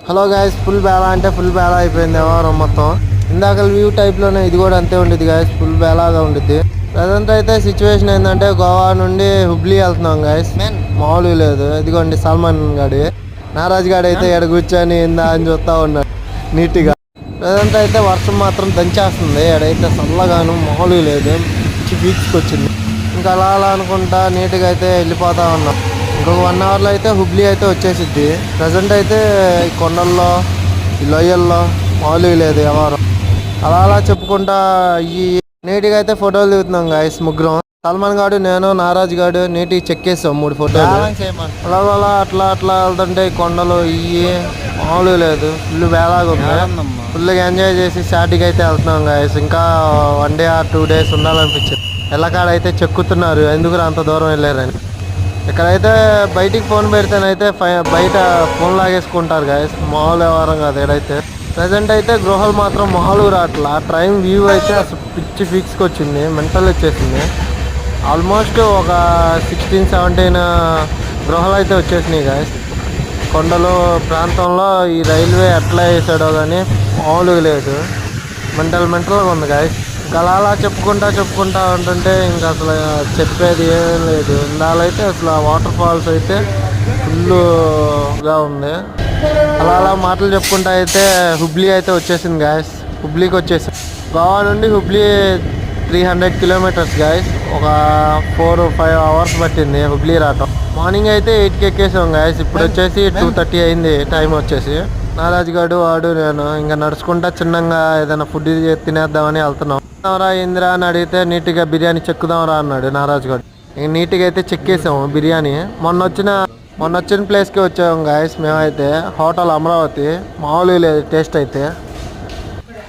Hello guys, full Bela అంటే full Bela అయిపోయింది వ్యవహారం మొత్తం. ఇందాక వ్యూ టైప్లోనే ఇది కూడా అంతే ఉండేది గాయస్, ఫుల్ బేలాగా ఉండిద్ది. ప్రజెంట్ అయితే సిచ్యువేషన్ ఏంటంటే గోవా నుండి హుబ్లీ వెళ్తున్నాం గాయస్. మామూలు లేదు, ఇదిగోండి సల్మాన్ గాడి. నారాజ్ గాడి అయితే ఎక్కడ కూర్చొని ఇందా అని చూస్తా ఉన్నాడు నీట్గా. ప్రజెంట్ అయితే వర్షం మాత్రం దంచేస్తుంది, ఎడైతే చల్లగాను మామూలు లేదు, మంచి బీచ్కి వచ్చింది. ఇంకా అలా అలా అనుకుంటా నీట్గా అయితే వెళ్ళిపోతా ఉన్నాం. ఇంకొక 1 అవర్లో అయితే హుబ్లీ అయితే వచ్చేసిద్ది. ప్రజెంట్ అయితే ఈ కొండల్లో ఈ లొయ్యల్లో మామూలు లేదు వ్యవహారం. అలా అలా చెప్పుకుంటా ఈ నీట్గా అయితే ఫోటోలు దిగుతున్నాం గాయస్ ముగ్గురం. సల్మాన్ గాడు, నేను, నారాజ్ గాడు నీట్గా చెక్కేసాం 3 ఫోటోలు. అలా అలా అట్లా అట్లా వెళ్తుంటే ఈ కొండలు ఇవి మామూలు లేదు, ఫుల్ వేలాగా ఉంది. ఫుల్గా ఎంజాయ్ చేసి స్టార్టింగ్ అయితే వెళ్తున్నాం గాయస్. ఇంకా 1 డే ఆర్ 2 డేస్ ఉండాలనిపించింది. ఎల్లకాడైతే చెక్కుతున్నారు ఎందుకు అంత దూరం వెళ్ళారని. ఇక్కడైతే బయటికి ఫోన్ పెడితేనైతే బయట ఫోన్ లాగేసుకుంటారు గాయస్, మామూలు వ్యవహారం కాదు. ఏడైతే ప్రజెంట్ అయితే గృహాలు మాత్రం మామూలు రావట్లా. ట్రైన్ వ్యూ అయితే అసలు పిచ్చి ఫిక్స్కి వచ్చింది, మెంటల్ వచ్చేసింది. ఆల్మోస్ట్ ఒక 16-17 గృహాలు అయితే వచ్చేసినాయి గాయస్. కొండలు ప్రాంతంలో ఈ రైల్వే ఎట్లా వేసాడో కానీ మామూలుగా లేదు, మెంటల్గా ఉంది గాయస్. ఇంకా అలా చెప్పుకుంటా ఉంటుంటే ఇంకా అసలు చెప్పేది ఏం లేదు. ఇందాలైతే అసలు వాటర్ ఫాల్స్ అయితే ఫుల్గా ఉంది. అలా మాటలు చెప్పుకుంటా అయితే హుబ్లీ అయితే వచ్చేసింది గాయస్. హుబ్లీకి వచ్చేసింది. గోవా నుండి హుబ్లీ 300 కిలోమీటర్స్ గాయస్. ఒక 4-5 అవర్స్ పట్టింది హుబ్లీ రావటం. మార్నింగ్ అయితే 8కి ఎక్కేసాం గాయస్. ఇప్పుడు వచ్చేసి 2:30 అయింది టైం వచ్చేసి. నారాజ్ గాడు, వాడు, నేను ఇంకా నడుచుకుంటా చిన్నగా ఏదైనా ఫుడ్ తినేద్దామని వెళ్తున్నాం. రా ఇందిరా అని అడిగితే నీట్గా బిర్యానీ చెక్కుదాంరా అన్నాడు నారాజ్ గారు. ఇంక నీట్గా అయితే చెక్కేసాము బిర్యానీ. మొన్న వచ్చిన ప్లేస్కి వచ్చాము గాయస్. మేమైతే హోటల్ అమరావతి, మామూలు లేదు టేస్ట్ అయితే.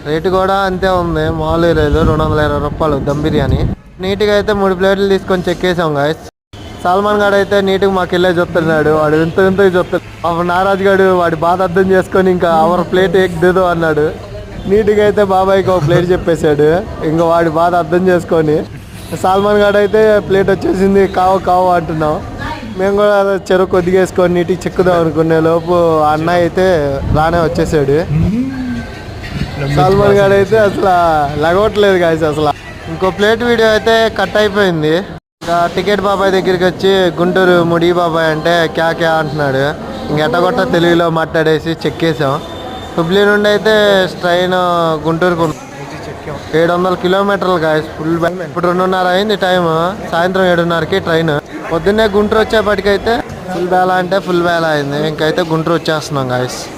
రేటు కూడా అంతే ఉంది, మామూలు లేదు. 220 రూపాయలు దమ్ బిర్యానీ. నీట్గా అయితే 3 ప్లేట్లు తీసుకొని చెక్కేసాం గాయస్. సల్మాన్ గాడు అయితే నీట్గా మాకు వెళ్ళే చూస్తున్నాడు. వాడు ఇంతకు చూస్తాడు. అప్పుడు నారాజ్ గాడు వాడి బాధ అర్థం చేసుకొని ఇంకా అవర్ ప్లేట్ ఎక్దేదో అన్నాడు. నీట్గా అయితే బాబాయ్కి ఒక ప్లేట్ చెప్పేశాడు. ఇంకా వాడి బాధ అర్థం చేసుకొని సల్మాన్ గాడు అయితే ప్లేట్ వచ్చేసింది, కావు అంటున్నాం. మేము కూడా చెరువు కొద్దిగా వేసుకొని నీట్గా చెక్కుదాం అనుకునే లోపు అన్నయ్య అయితే రానే వచ్చేసాడు. సల్మాన్ గాడు అయితే అసలు లగవట్లేదు కాదు అసలు. ఇంకో ప్లేట్ వీడియో అయితే కట్ అయిపోయింది. ఇంకా టికెట్ బాబాయ్ దగ్గరికి వచ్చి గుంటూరు ముడి బాబాయ్ అంటే క్యా అంటున్నాడు. ఇంకెట్టగొట్ట తెలుగులో మాట్లాడేసి చెక్కేసాం. హుబ్లీ నుండి అయితే ట్రైన్ గుంటూరుకు 700 కిలోమీటర్లు గాయస్. ఫుల్ ఇప్పుడు 2:30 అయింది టైం. సాయంత్రం 7:30కి ట్రైన్. పొద్దున్నే గుంటూరు వచ్చేప్పటికైతే ఫుల్ బేలా అంటే ఫుల్ బేలా అయింది. ఇంకైతే గుంటూరు వచ్చేస్తున్నాం గాయస్.